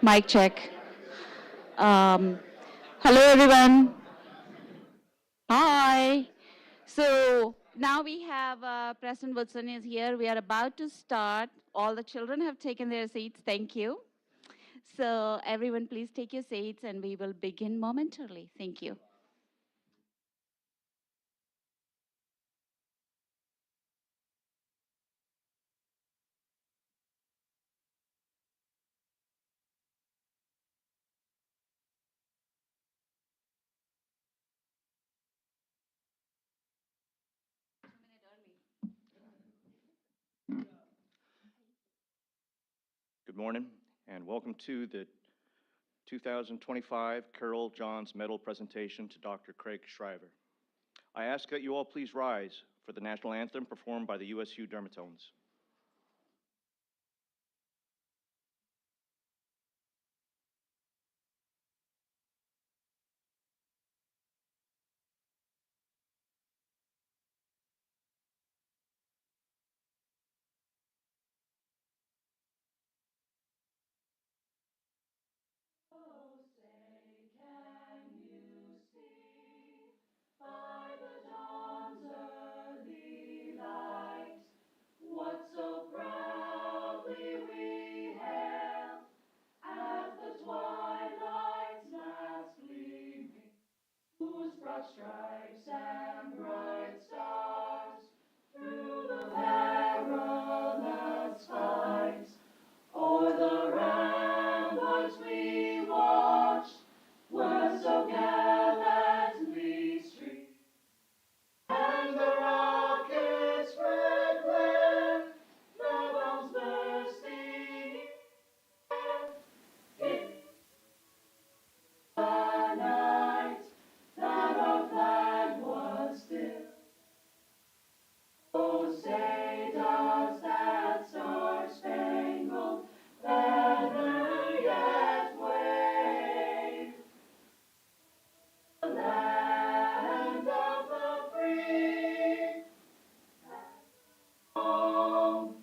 Mic check. Um, Hello, everyone. Hi. So now we have President Woodson is here. We are about to start. All the children have taken their seats. Thank you. So everyone, please take your seats, and we will begin momentarily. Thank you. Good morning, and welcome to the 2025 Carol Johns Medal presentation to Dr. Craig Shriver. I ask that you all please rise for the national anthem performed by the USU Dermatones. By the dawn's early light, what so proudly we hailed at the twilight's last gleaming, whose broad stripes and bright stars through the perilous fight o'er the ramparts we watched were so gallantly streamed. And the rocket's red glare, the bombs bursting in the night, that our flag was still. Oh, say does that star-spangled banner yet wave? The land of the free, home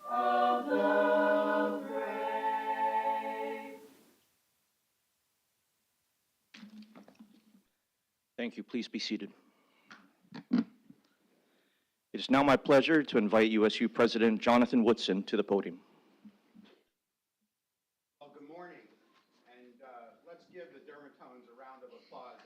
of the brave. Thank you. Please be seated. It is now my pleasure to invite USU President Jonathan Woodson to the podium. Well, good morning, and let's give the Dermatones a round of applause.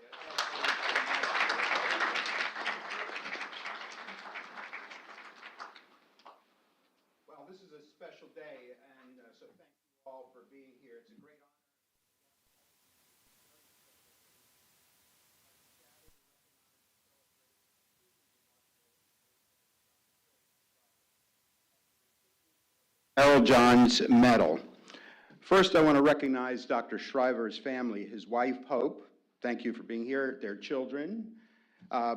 Well, this is a special day, and so thank you all for being here. It's a great honor. Carol Johns Medal. First, I want to recognize Dr. Shriver's family, his wife, Hope. Thank you for being here. Their children,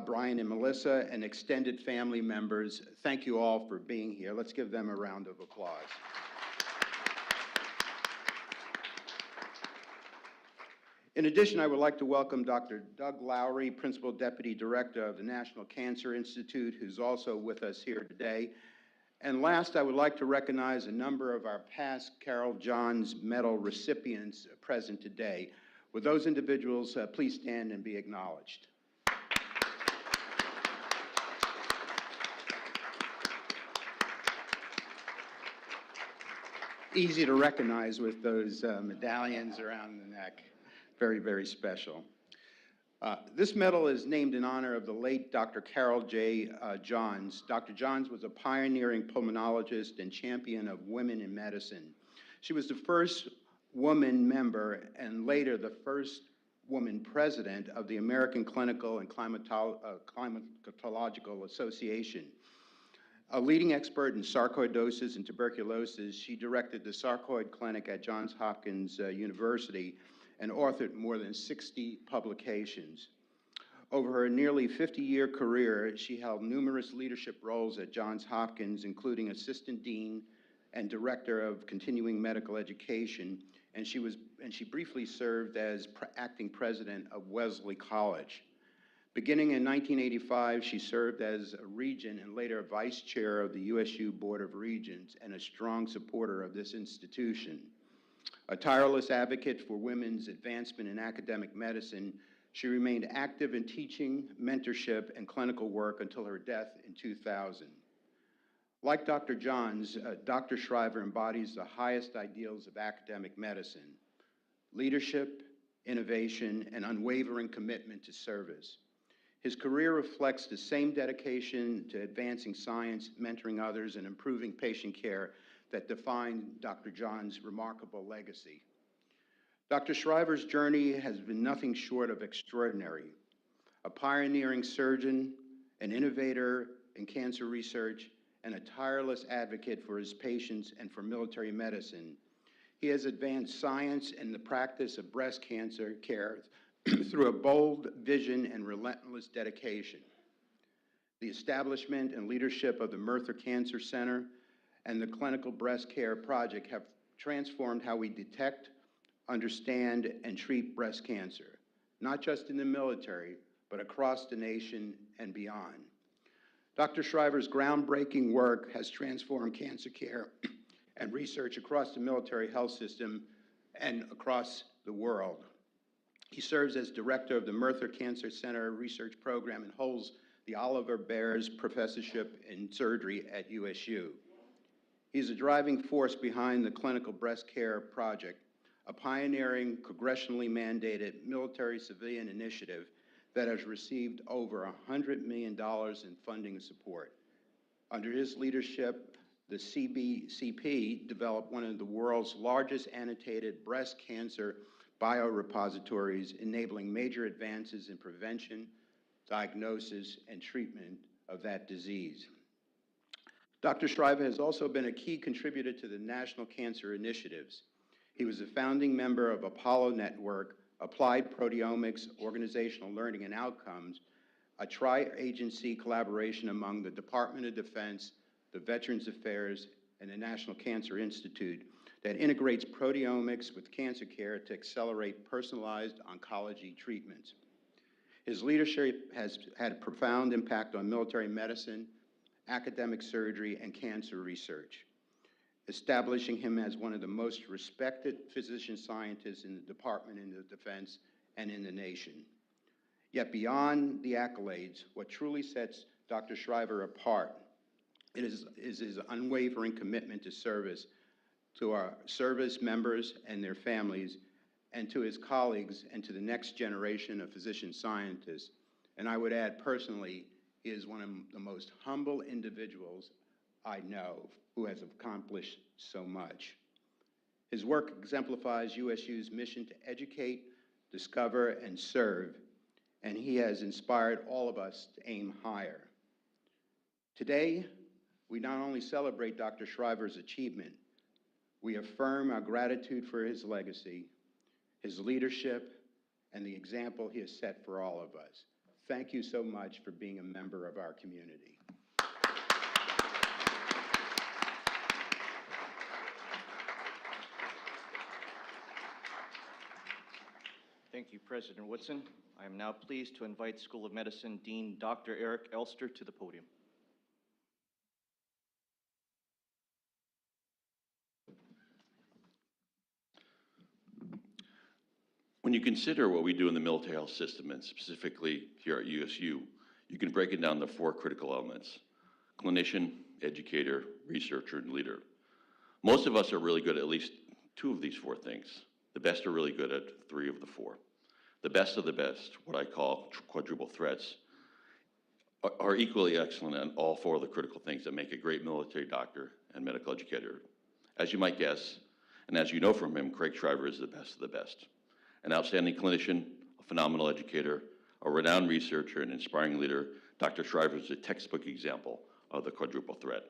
Brian and Melissa, and extended family members. Thank you all for being here. Let's give them a round of applause. In addition, I would like to welcome Dr. Doug Lowry, Principal Deputy Director of the National Cancer Institute, who's also with us here today. And last, I would like to recognize a number of our past Carol Johns Medal recipients present today. Would those individuals please stand and be acknowledged? Easy to recognize with those medallions around the neck. Very, very special. This medal is named in honor of the late Dr. Carol J. Johns. Dr. Johns was a pioneering pulmonologist and champion of women in medicine. She was the first woman member and later the first woman president of the American Clinical and Climatological Association. A leading expert in sarcoidosis and tuberculosis, she directed the sarcoid clinic at Johns Hopkins University and authored more than 60 publications. Over her nearly 50-year career, she held numerous leadership roles at Johns Hopkins, including assistant dean and director of continuing medical education, and she briefly served as acting president of Wellesley College. Beginning in 1985, she served as a regent and later vice chair of the USU Board of Regents and a strong supporter of this institution. A tireless advocate for women's advancement in academic medicine, she remained active in teaching, mentorship, and clinical work until her death in 2000. Like Dr. Johns, Dr. Shriver embodies the highest ideals of academic medicine: leadership, innovation, and unwavering commitment to service. His career reflects the same dedication to advancing science, mentoring others, and improving patient care that defined Dr. John's remarkable legacy. Dr. Shriver's journey has been nothing short of extraordinary. A pioneering surgeon, an innovator in cancer research, and a tireless advocate for his patients and for military medicine, he has advanced science and the practice of breast cancer care through a bold vision and relentless dedication. The establishment and leadership of the Merthyr Cancer Center and the Clinical Breast Care Project have transformed how we detect, understand, and treat breast cancer, not just in the military, but across the nation and beyond. Dr. Shriver's groundbreaking work has transformed cancer care and research across the military health system and across the world. He serves as director of the Merthyr Cancer Center Research Program and holds the Oliver Bears Professorship in Surgery at USU. He's a driving force behind the Clinical Breast Care Project, a pioneering, congressionally mandated military-civilian initiative that has received over $100 million in funding support. Under his leadership, the CBCP developed one of the world's largest annotated breast cancer biorepositories, enabling major advances in prevention, diagnosis, and treatment of that disease. Dr. Shriver has also been a key contributor to the National Cancer Initiatives. He was a founding member of Apollo Network, Applied Proteomics, Organizational Learning and Outcomes, a tri-agency collaboration among the Department of Defense, the Veterans Affairs, and the National Cancer Institute that integrates proteomics with cancer care to accelerate personalized oncology treatments. His leadership has had a profound impact on military medicine, academic surgery, and cancer research, establishing him as one of the most respected physician scientists in the Department of Defense and in the nation. Yet beyond the accolades, what truly sets Dr. Shriver apart is his unwavering commitment to service to our service members and their families, and to his colleagues and to the next generation of physician scientists. And I would add personally, he is one of the most humble individuals I know who has accomplished so much. His work exemplifies USU's mission to educate, discover, and serve, and he has inspired all of us to aim higher. Today, we not only celebrate Dr. Shriver's achievement, we affirm our gratitude for his legacy, his leadership, and the example he has set for all of us. Thank you so much for being a member of our community. Thank you, President Woodson. I am now pleased to invite School of Medicine Dean Dr. Eric Elster to the podium. When you consider what we do in the military health system, and specifically here at USU, you can break it down to 4 critical elements: clinician, educator, researcher, and leader. Most of us are really good at least 2 of these 4 things. The best are really good at 3 of the 4. The best of the best, what I call quadruple threats, are equally excellent at all 4 of the critical things that make a great military doctor and medical educator. As you might guess, and as you know from him, Craig Shriver is the best of the best. An outstanding clinician, a phenomenal educator, a renowned researcher, and inspiring leader, Dr. Shriver is a textbook example of the quadruple threat.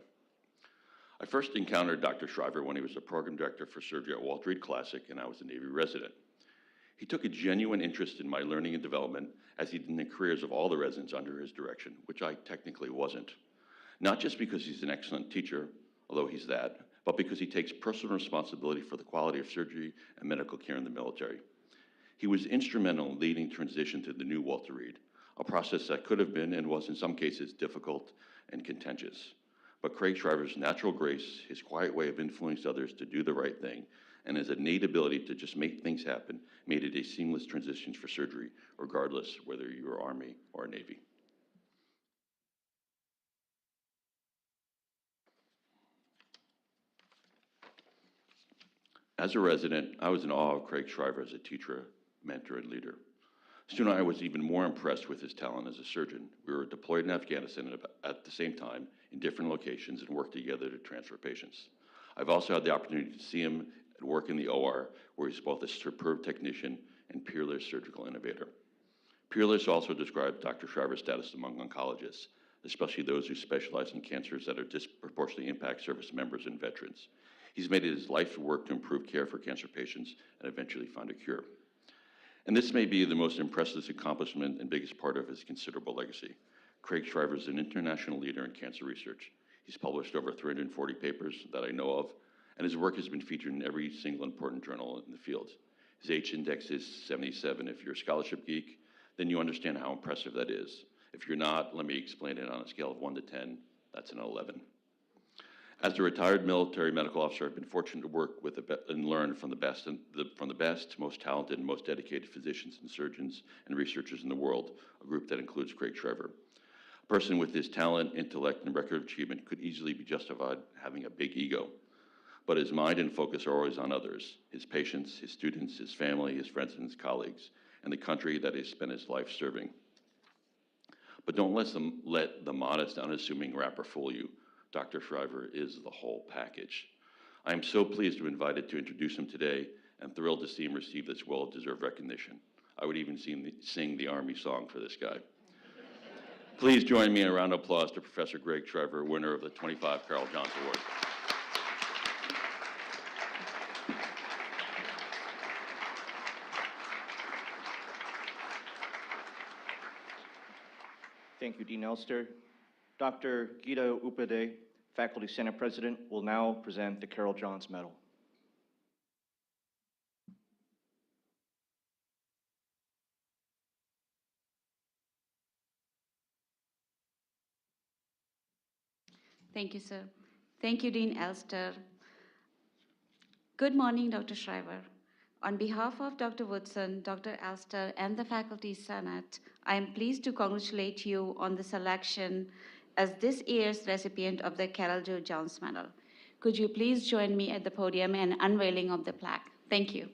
I first encountered Dr. Shriver when he was a program director for surgery at Walter Reed Classic, and I was a Navy resident. He took a genuine interest in my learning and development, as he did in the careers of all the residents under his direction, which I technically wasn't. Not just because he's an excellent teacher, although he's that, but because he takes personal responsibility for the quality of surgery and medical care in the military. He was instrumental in leading transition to the new Walter Reed, a process that could have been and was in some cases difficult and contentious. But Craig Shriver's natural grace, his quiet way of influencing others to do the right thing, and his innate ability to just make things happen made it a seamless transition for surgery, regardless whether you were Army or Navy. As a resident, I was in awe of Craig Shriver as a teacher, mentor, and leader. Soon I was even more impressed with his talent as a surgeon. We were deployed in Afghanistan at the same time in different locations and worked together to transfer patients. I've also had the opportunity to see him at work in the OR, where he's both a superb technician and peerless surgical innovator. Peerless also describes Dr. Shriver's status among oncologists, especially those who specialize in cancers that are disproportionately impact service members and veterans. He's made it his life's work to improve care for cancer patients and eventually find a cure. And this may be the most impressive accomplishment and biggest part of his considerable legacy. Craig Shriver is an international leader in cancer research. He's published over 340 papers that I know of, and his work has been featured in every single important journal in the field. His H-index is 77. If you're a scholarship geek, then you understand how impressive that is. If you're not, let me explain it on a scale of 1 to 10. That's an 11. As a retired military medical officer, I've been fortunate to work with and learn from the best, most talented, and most dedicated physicians and surgeons and researchers in the world, a group that includes Craig Shriver. A person with his talent, intellect, and record of achievement could easily be justified having a big ego, but his mind and focus are always on others, his patients, his students, his family, his friends, and his colleagues, and the country that he spent his life serving. But don't let the modest, unassuming rapper fool you. Dr. Shriver is the whole package. I am so pleased to be invited to introduce him today and thrilled to see him receive this well-deserved recognition. I would even sing the Army song for this guy. Please join me in a round of applause to Professor Craig Shriver, winner of the 25 Carl Johns Award. Thank you, Dean Elster. Dr. Gita Upadhyay, Faculty Senate President, will now present the Carol Johns Medal. Thank you, sir. Thank you, Dean Elster. Good morning, Dr. Shriver. On behalf of Dr. Woodson, Dr. Elster, and the Faculty Senate, I am pleased to congratulate you on the selection as this year's recipient of the Carol J. Johns Medal. Could you please join me at the podium and unveiling of the plaque? Thank you.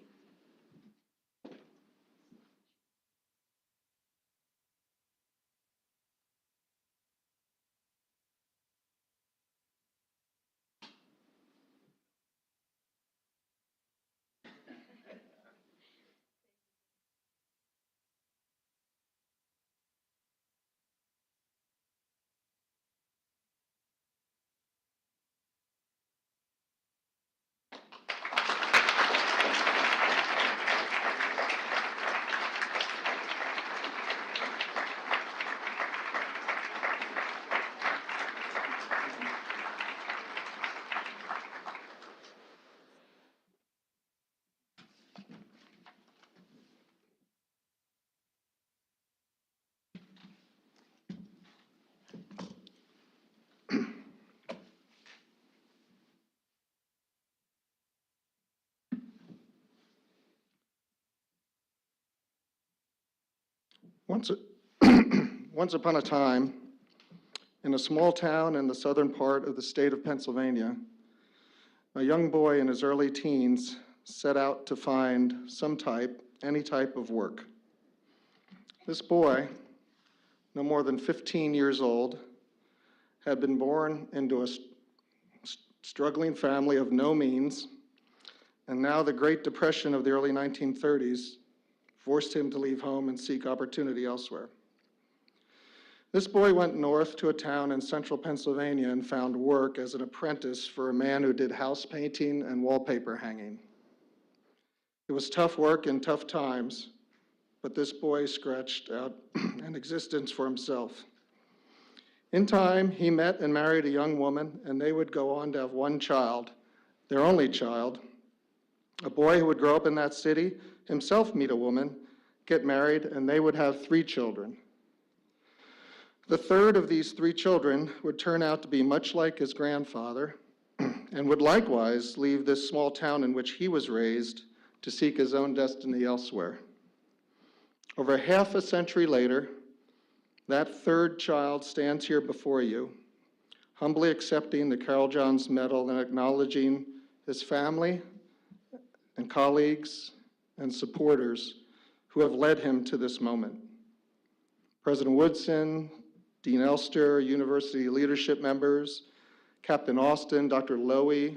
Once upon a time, in a small town in the southern part of the state of Pennsylvania, a young boy in his early teens set out to find any type of work. This boy, no more than 15 years old, had been born into a struggling family of no means, and now the Great Depression of the early 1930s forced him to leave home and seek opportunity elsewhere. This boy went north to a town in central Pennsylvania and found work as an apprentice for a man who did house painting and wallpaper hanging. It was tough work and tough times, but this boy scratched out an existence for himself. In time, he met and married a young woman, and they would go on to have one child, their only child, a boy who would grow up in that city, himself meet a woman, get married, and they would have 3 children. The third of these three children would turn out to be much like his grandfather and would likewise leave this small town in which he was raised to seek his own destiny elsewhere. Over half a century later, that third child stands here before you, humbly accepting the Carol Johns Medal and acknowledging his family and colleagues and supporters who have led him to this moment. President Woodson, Dean Elster, university leadership members, Captain Austin, Dr. Lowy,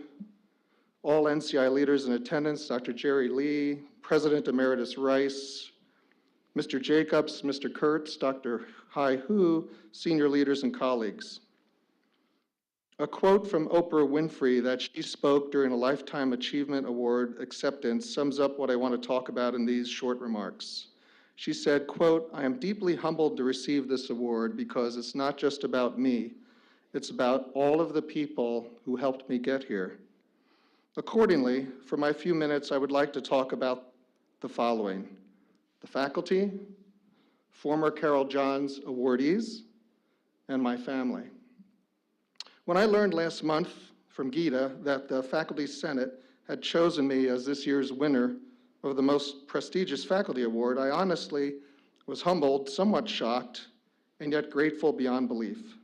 all NCI leaders in attendance, Dr. Jerry Lee, President Emeritus Rice, Mr. Jacobs, Mr. Kurtz, Dr. Hai Hu, senior leaders and colleagues. A quote from Oprah Winfrey that she spoke during a Lifetime Achievement Award acceptance sums up what I want to talk about in these short remarks. She said, quote, "I am deeply humbled to receive this award because it's not just about me. It's about all of the people who helped me get here." Accordingly, for my few minutes, I would like to talk about the following: the faculty, former Carol Johns awardees, and my family. When I learned last month from Gita that the Faculty Senate had chosen me as this year's winner of the most prestigious faculty award, I honestly was humbled, somewhat shocked, and yet grateful beyond belief.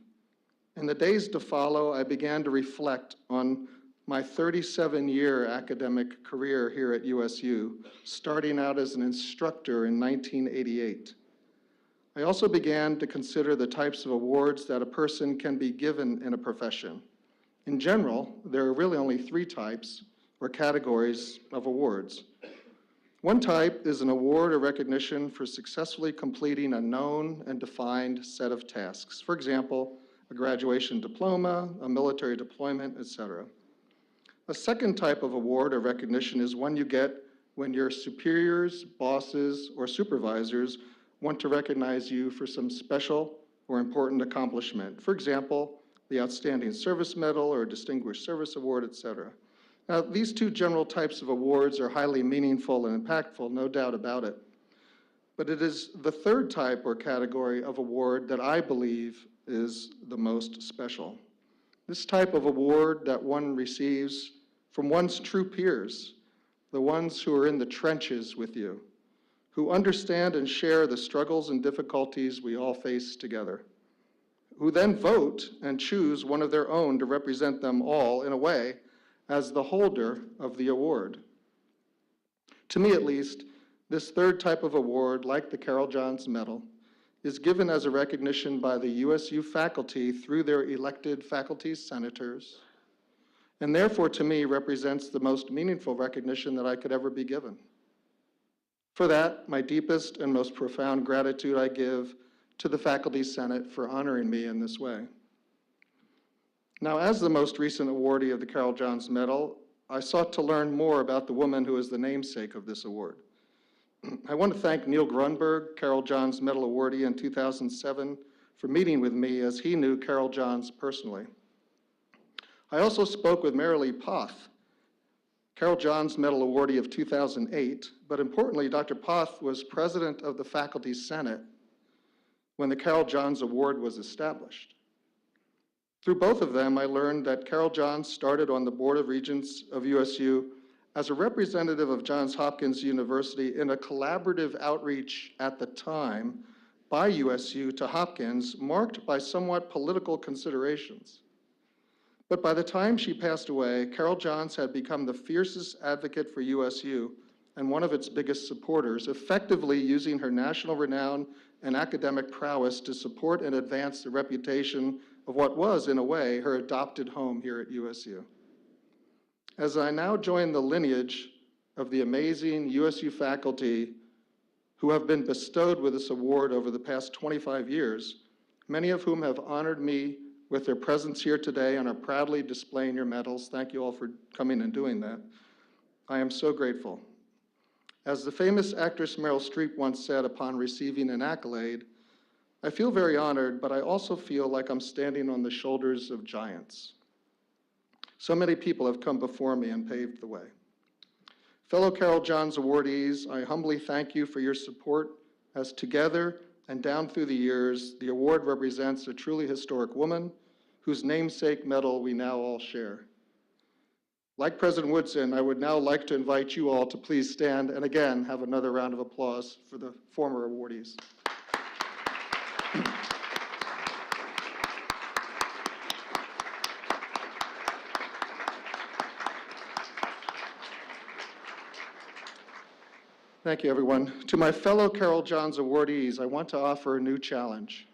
In the days to follow, I began to reflect on my 37-year academic career here at USU, starting out as an instructor in 1988. I also began to consider the types of awards that a person can be given in a profession. In general, there are really only three types or categories of awards. One type is an award or recognition for successfully completing a known and defined set of tasks. For example, a graduation diploma, a military deployment, etc. A second type of award or recognition is one you get when your superiors, bosses, or supervisors want to recognize you for some special or important accomplishment. For example, the Outstanding Service Medal or Distinguished Service Award, etc. Now, these two general types of awards are highly meaningful and impactful, no doubt about it. But it is the third type or category of award that I believe is the most special. This type of award that one receives from one's true peers, the ones who are in the trenches with you, who understand and share the struggles and difficulties we all face together, who then vote and choose one of their own to represent them all, in a way, as the holder of the award. To me, at least, this third type of award, like the Carol Johns Medal, is given as a recognition by the USU faculty through their elected faculty senators, and therefore, to me, represents the most meaningful recognition that I could ever be given. For that, my deepest and most profound gratitude I give to the Faculty Senate for honoring me in this way. Now, as the most recent awardee of the Carol Johns Medal, I sought to learn more about the woman who is the namesake of this award. I want to thank Neil Grunberg, Carol Johns Medal awardee in 2007, for meeting with me as he knew Carol Johns personally. I also spoke with Marilee Poth, Carol Johns Medal awardee of 2008, but importantly, Dr. Poth was president of the Faculty Senate when the Carol Johns Award was established. Through both of them, I learned that Carol Johns started on the Board of Regents of USU as a representative of Johns Hopkins University in a collaborative outreach at the time by USU to Hopkins, marked by somewhat political considerations. But by the time she passed away, Carol Johns had become the fiercest advocate for USU and one of its biggest supporters, effectively using her national renown and academic prowess to support and advance the reputation of what was, in a way, her adopted home here at USU. As I now join the lineage of the amazing USU faculty who have been bestowed with this award over the past 25 years, many of whom have honored me with their presence here today and are proudly displaying your medals. Thank you all for coming and doing that. I am so grateful. As the famous actress Meryl Streep once said upon receiving an accolade, I feel very honored, but I also feel like I'm standing on the shoulders of giants. So many people have come before me and paved the way. Fellow Carol Johns awardees, I humbly thank you for your support as together and down through the years, the award represents a truly historic woman whose namesake medal we now all share. Like President Woodson, I would now like to invite you all to please stand and again have another round of applause for the former awardees. Thank you, everyone. To my fellow Carol Johns awardees, I want to offer a new challenge.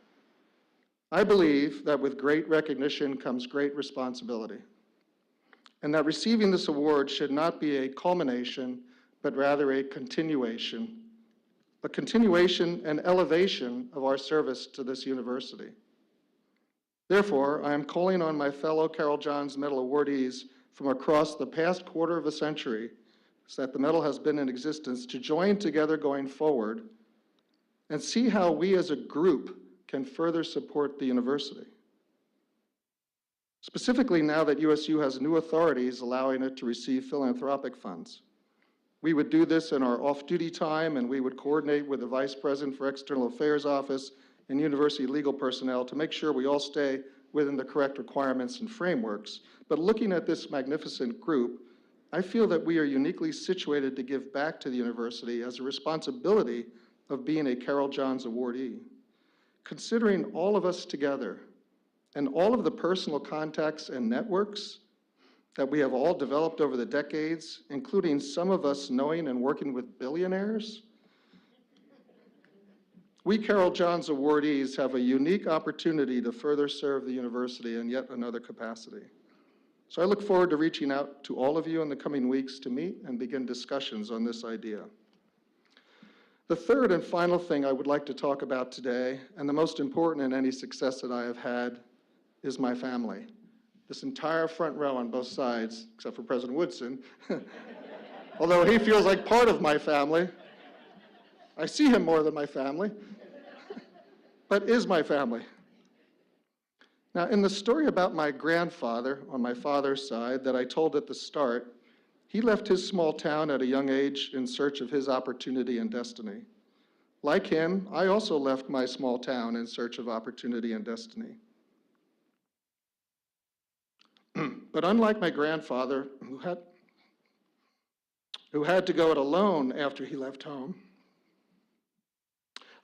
I believe that with great recognition comes great responsibility, and that receiving this award should not be a culmination, but rather a continuation and elevation of our service to this university. Therefore, I am calling on my fellow Carol Johns Medal awardees from across the past quarter of a century that the medal has been in existence to join together going forward and see how we as a group can further support the university. Specifically now that USU has new authorities allowing it to receive philanthropic funds. We would do this in our off-duty time, and we would coordinate with the Vice President for External Affairs Office and university legal personnel to make sure we all stay within the correct requirements and frameworks. But looking at this magnificent group, I feel that we are uniquely situated to give back to the university as a responsibility of being a Carol Johns awardee. Considering all of us together and all of the personal contacts and networks that we have all developed over the decades, including some of us knowing and working with billionaires, we Carol Johns awardees have a unique opportunity to further serve the university in yet another capacity. So I look forward to reaching out to all of you in the coming weeks to meet and begin discussions on this idea. The third and final thing I would like to talk about today, and the most important in any success that I have had, is my family. This entire front row on both sides, except for President Woodson, although he feels like part of my family. I see him more than my family, but is my family. Now, in the story about my grandfather on my father's side that I told at the start, he left his small town at a young age in search of his opportunity and destiny. Like him, I also left my small town in search of opportunity and destiny. But unlike my grandfather, who had to go it alone after he left home,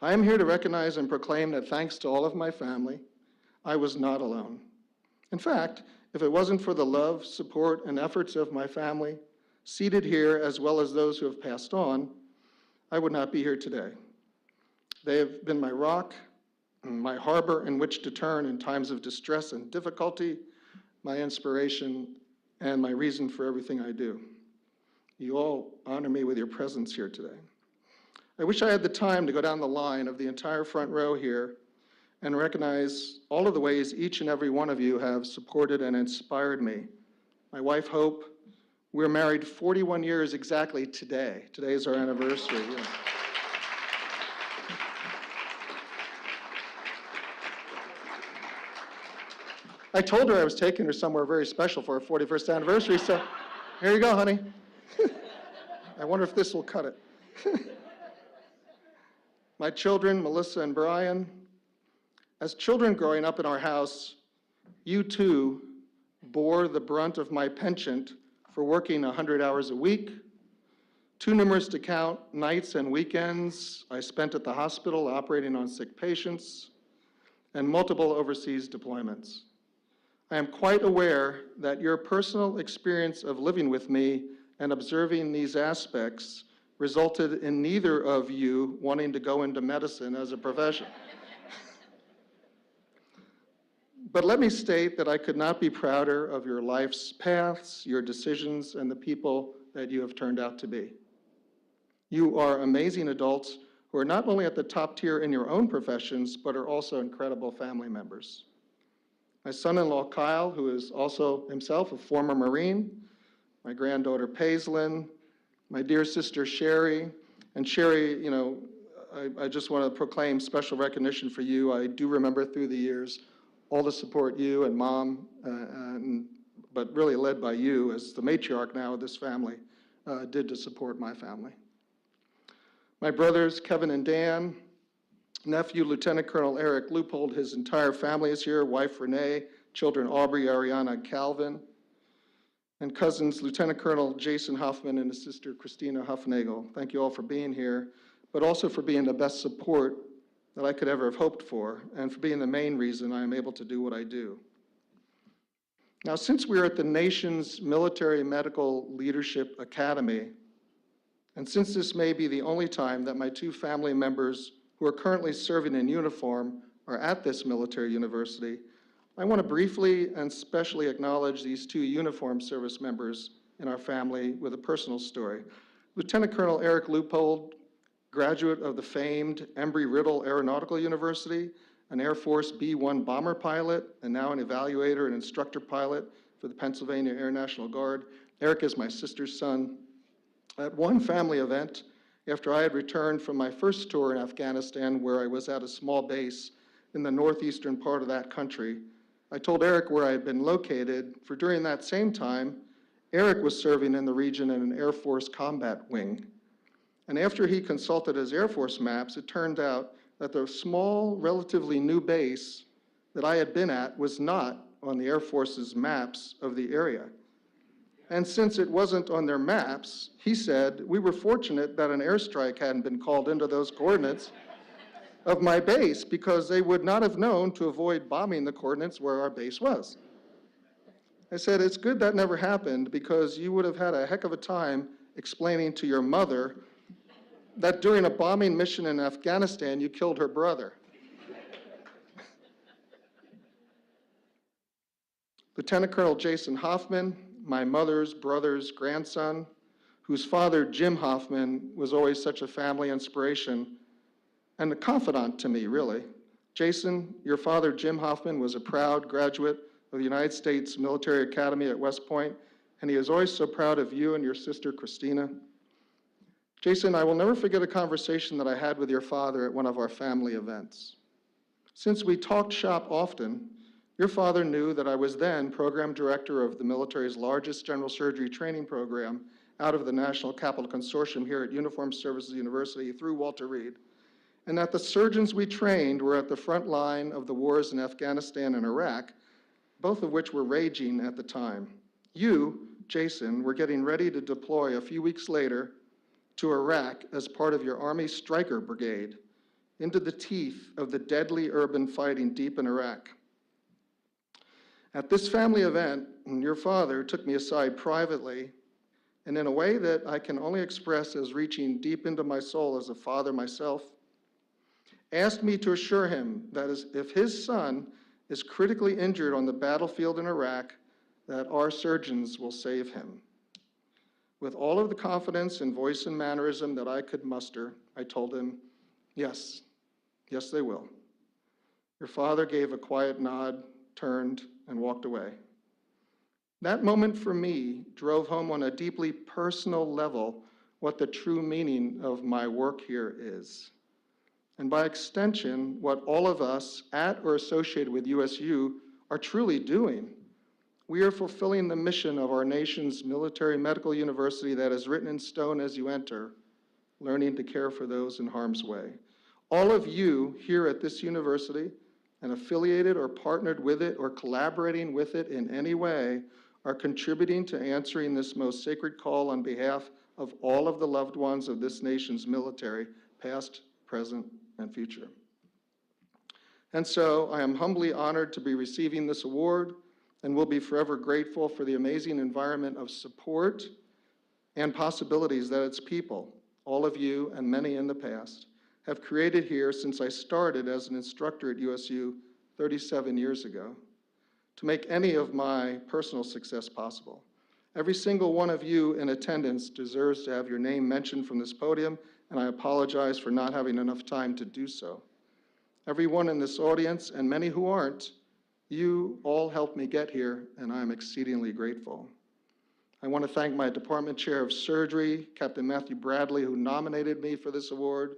I am here to recognize and proclaim that thanks to all of my family, I was not alone. In fact, if it wasn't for the love, support, and efforts of my family, seated here as well as those who have passed on, I would not be here today. They have been my rock, my harbor in which to turn in times of distress and difficulty, my inspiration, and my reason for everything I do. You all honor me with your presence here today. I wish I had the time to go down the line of the entire front row here and recognize all of the ways each and every one of you have supported and inspired me. My wife, Hope, we're married 41 years exactly today. Today is our anniversary. Yeah. I told her I was taking her somewhere very special for her 41st anniversary, so here you go, honey. I wonder if this will cut it. My children, Melissa and Brian, as children growing up in our house, you too bore the brunt of my penchant for working 100 hours a week, too numerous to count nights and weekends I spent at the hospital operating on sick patients, and multiple overseas deployments. I am quite aware that your personal experience of living with me and observing these aspects resulted in neither of you wanting to go into medicine as a profession. But let me state that I could not be prouder of your life's paths, your decisions, and the people that you have turned out to be. You are amazing adults who are not only at the top tier in your own professions, but are also incredible family members. My son-in-law, Kyle, who is also himself a former Marine, my granddaughter, Paislyn, my dear sister, Sherry, and Sherry, I just want to proclaim special recognition for you. I do remember through the years all the support you and Mom, but really led by you as the matriarch now of this family, did to support my family. My brothers, Kevin and Dan, Nephew, Lieutenant Colonel Eric Leupold, his entire family is here, wife Renee, children Aubrey, Ariana, and Calvin, and cousins Lieutenant Colonel Jason Huffman and his sister Christina Huffnagel. Thank you all for being here, but also for being the best support that I could ever have hoped for, and for being the main reason I am able to do what I do. Now, since we're at the nation's Military Medical Leadership Academy, and since this may be the only time that my two family members who are currently serving in uniform are at this military university, I want to briefly and specially acknowledge these two uniformed service members in our family with a personal story. Lieutenant Colonel Eric Leupold, graduate of the famed Embry-Riddle Aeronautical University, an Air Force B-1 bomber pilot, and now an evaluator and instructor pilot for the Pennsylvania Air National Guard. Eric is my sister's son. At one family event, after I had returned from my first tour in Afghanistan, where I was at a small base in the northeastern part of that country, I told Eric where I had been located, for during that same time, Eric was serving in the region in an Air Force combat wing. And after he consulted his Air Force maps, it turned out that the small, relatively new base that I had been at was not on the Air Force's maps of the area. And since it wasn't on their maps, he said, we were fortunate that an airstrike hadn't been called into those coordinates of my base, because they would not have known to avoid bombing the coordinates where our base was. I said, it's good that never happened, because you would have had a heck of a time explaining to your mother that during a bombing mission in Afghanistan, you killed her brother. Lieutenant Colonel Jason Hoffman, my mother's brother's grandson, whose father, Jim Hoffman, was always such a family inspiration and a confidant to me, really. Jason, your father, Jim Hoffman, was a proud graduate of the United States Military Academy at West Point, and he is always so proud of you and your sister, Christina. Jason, I will never forget a conversation that I had with your father at one of our family events. Since we talked shop often, your father knew that I was then program director of the military's largest general surgery training program out of the National Capital Consortium here at Uniformed Services University through Walter Reed, and that the surgeons we trained were at the front line of the wars in Afghanistan and Iraq, both of which were raging at the time. You, Jason, were getting ready to deploy a few weeks later to Iraq as part of your Army Stryker Brigade into the teeth of the deadly urban fighting deep in Iraq. At this family event, your father took me aside privately, and in a way that I can only express as reaching deep into my soul as a father myself, asked me to assure him that if his son is critically injured on the battlefield in Iraq, that our surgeons will save him. With all of the confidence in voice and mannerism that I could muster, I told him, yes, yes they will. Your father gave a quiet nod, turned, and walked away. That moment for me drove home on a deeply personal level what the true meaning of my work here is. And by extension, what all of us at or associated with USU are truly doing. We are fulfilling the mission of our nation's military medical university that is written in stone as you enter, learning to care for those in harm's way. All of you here at this university, and affiliated or partnered with it or collaborating with it in any way, are contributing to answering this most sacred call on behalf of all of the loved ones of this nation's military, past, present, and future. And so I am humbly honored to be receiving this award, and will be forever grateful for the amazing environment of support and possibilities that its people, all of you and many in the past, have created here since I started as an instructor at USU 37 years ago, to make any of my personal success possible. Every single one of you in attendance deserves to have your name mentioned from this podium, and I apologize for not having enough time to do so. Everyone in this audience, and many who aren't, you all helped me get here, and I'm exceedingly grateful. I want to thank my department chair of surgery, Captain Matthew Bradley, who nominated me for this award,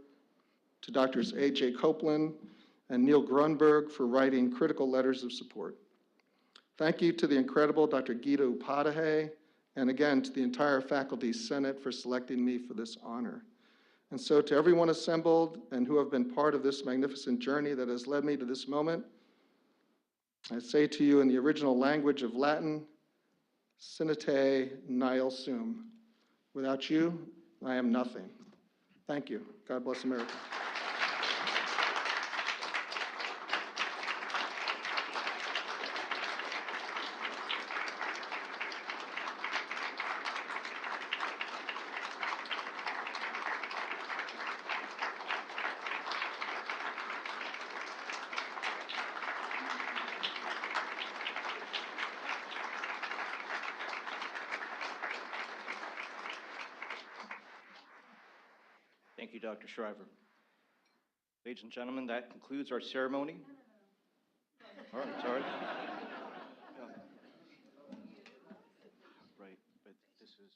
to Drs. A.J. Copeland and Neil Grunberg for writing critical letters of support. Thank you to the incredible Dr. Guido Upadahe, and again to the entire Faculty Senate for selecting me for this honor. And so to everyone assembled and who have been part of this magnificent journey that has led me to this moment, I say to you in the original language of Latin, Sine nihil sum. Without you, I am nothing. Thank you. God bless America. Thank you, Dr. Shriver. Ladies and gentlemen, that concludes our ceremony. All right, sorry. Yeah. Right, but this is.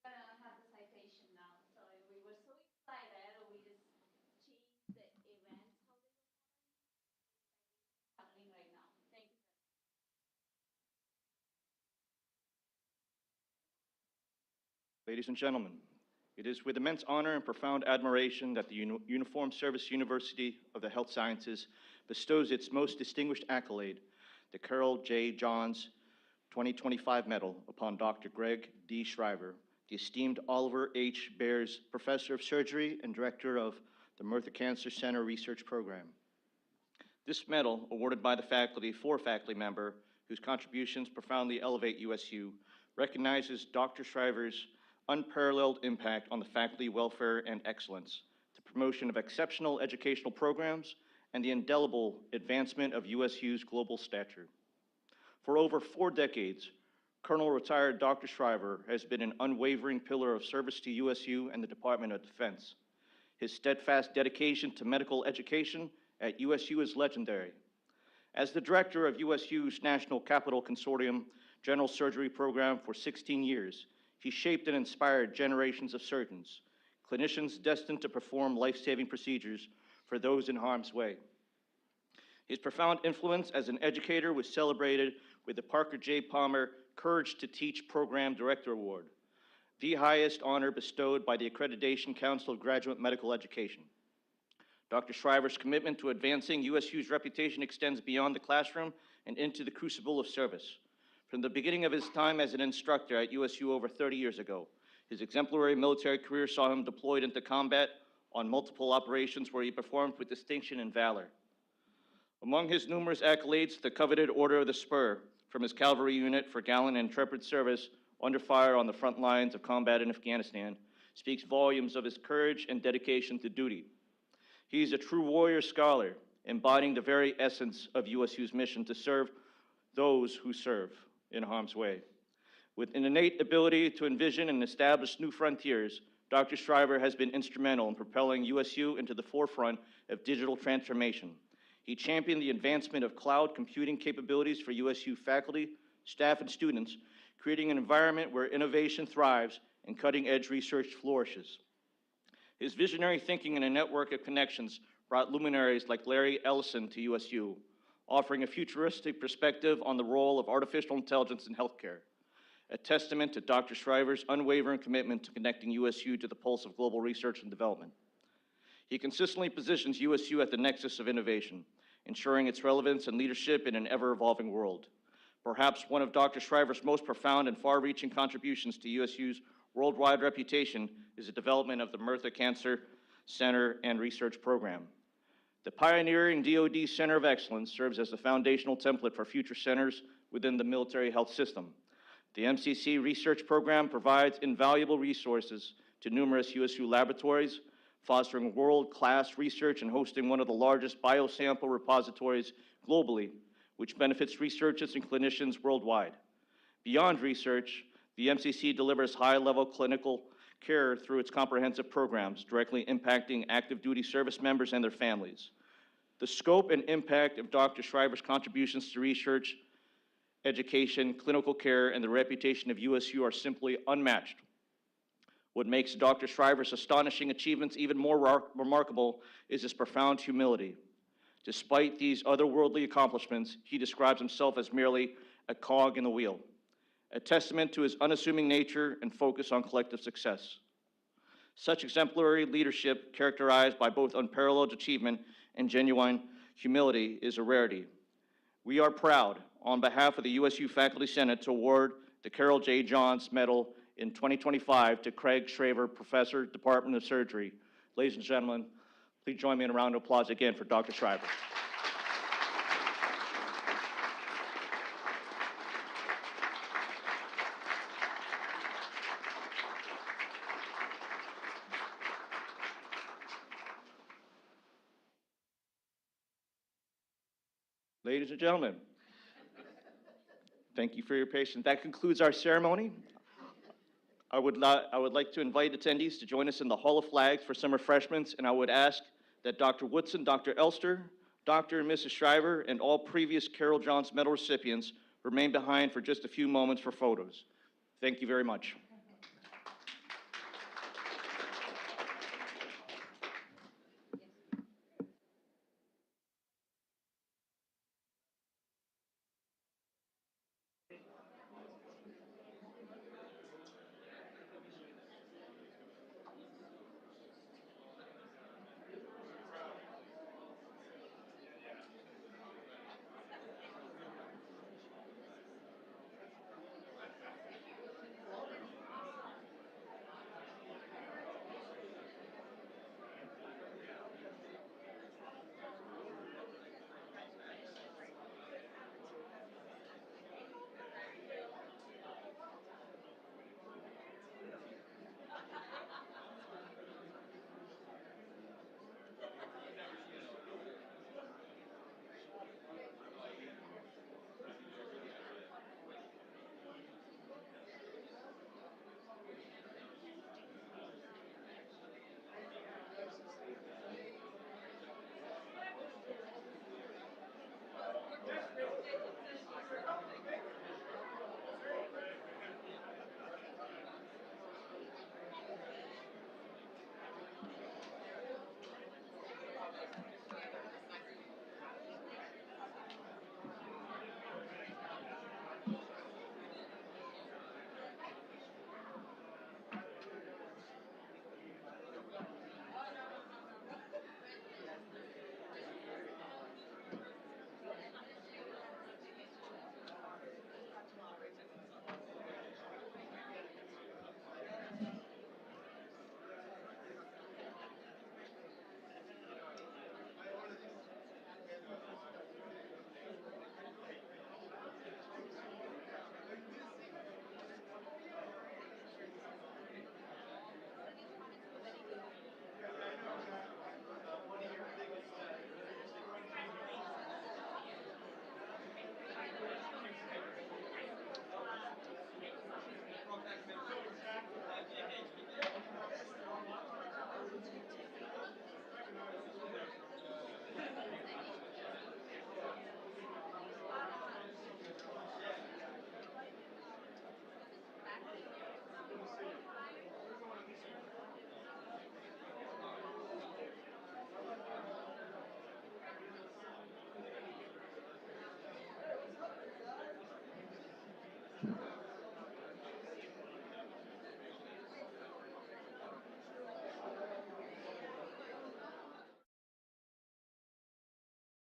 We're gonna have the citation now. So we were so excited, we just changed the events how they were happening right now. Thank you. Ladies and gentlemen, it is with immense honor and profound admiration that the Uniformed Service University of the Health Sciences bestows its most distinguished accolade, the Carol J. Johns 2025 Medal, upon Dr. Greg D. Shriver, the esteemed Oliver H. Bears Professor of Surgery and Director of the Merthyr Cancer Center Research Program. This medal, awarded by the faculty for a faculty member whose contributions profoundly elevate USU, recognizes Dr. Shriver's unparalleled impact on the faculty welfare and excellence, the promotion of exceptional educational programs, and the indelible advancement of USU's global stature. For over 4 decades, Colonel retired Dr. Shriver has been an unwavering pillar of service to USU and the Department of Defense. His steadfast dedication to medical education at USU is legendary. As the director of USU's National Capital Consortium General Surgery Program for 16 years, he shaped and inspired generations of surgeons, clinicians destined to perform life-saving procedures for those in harm's way. His profound influence as an educator was celebrated with the Parker J. Palmer Courage to Teach Program Director Award, the highest honor bestowed by the Accreditation Council of Graduate Medical Education. Dr. Shriver's commitment to advancing USU's reputation extends beyond the classroom and into the crucible of service. From the beginning of his time as an instructor at USU over 30 years ago, his exemplary military career saw him deployed into combat on multiple operations where he performed with distinction and valor. Among his numerous accolades, the coveted Order of the Spur from his cavalry unit for gallant and intrepid service under fire on the front lines of combat in Afghanistan speaks volumes of his courage and dedication to duty. He is a true warrior scholar, embodying the very essence of USU's mission to serve those who serve in harm's way. With an innate ability to envision and establish new frontiers, Dr. Shriver has been instrumental in propelling USU into the forefront of digital transformation. He championed the advancement of cloud computing capabilities for USU faculty, staff, and students, creating an environment where innovation thrives and cutting-edge research flourishes. His visionary thinking and a network of connections brought luminaries like Larry Ellison to USU, offering a futuristic perspective on the role of artificial intelligence in healthcare, a testament to Dr. Shriver's unwavering commitment to connecting USU to the pulse of global research and development. He consistently positions USU at the nexus of innovation, ensuring its relevance and leadership in an ever-evolving world. Perhaps one of Dr. Shriver's most profound and far-reaching contributions to USU's worldwide reputation is the development of the Merthyr Cancer Center and Research Program. The pioneering DoD Center of Excellence serves as the foundational template for future centers within the military health system. The MCC Research Program provides invaluable resources to numerous USU laboratories, fostering world-class research and hosting one of the largest biosample repositories globally, which benefits researchers and clinicians worldwide. Beyond research, the MCC delivers high-level clinical care through its comprehensive programs, directly impacting active duty service members and their families. The scope and impact of Dr. Shriver's contributions to research, education, clinical care, and the reputation of USU are simply unmatched. What makes Dr. Shriver's astonishing achievements even more remarkable is his profound humility. Despite these otherworldly accomplishments, he describes himself as merely a cog in the wheel, a testament to his unassuming nature and focus on collective success. Such exemplary leadership, characterized by both unparalleled achievement and genuine humility, is a rarity. We are proud, on behalf of the USU Faculty Senate, to award the Carol J. Johns Medal in 2025 to Craig Shraver, Professor, Department of Surgery. Ladies and gentlemen, please join me in a round of applause again for Dr. Shriver. Ladies and gentlemen, thank you for your patience. That concludes our ceremony. I would like to invite attendees to join us in the Hall of Flags for some refreshments, and I would ask that Dr. Woodson, Dr. Elster, Dr. and Mrs. Shriver, and all previous Carol Johns Medal recipients remain behind for just a few moments for photos. Thank you very much.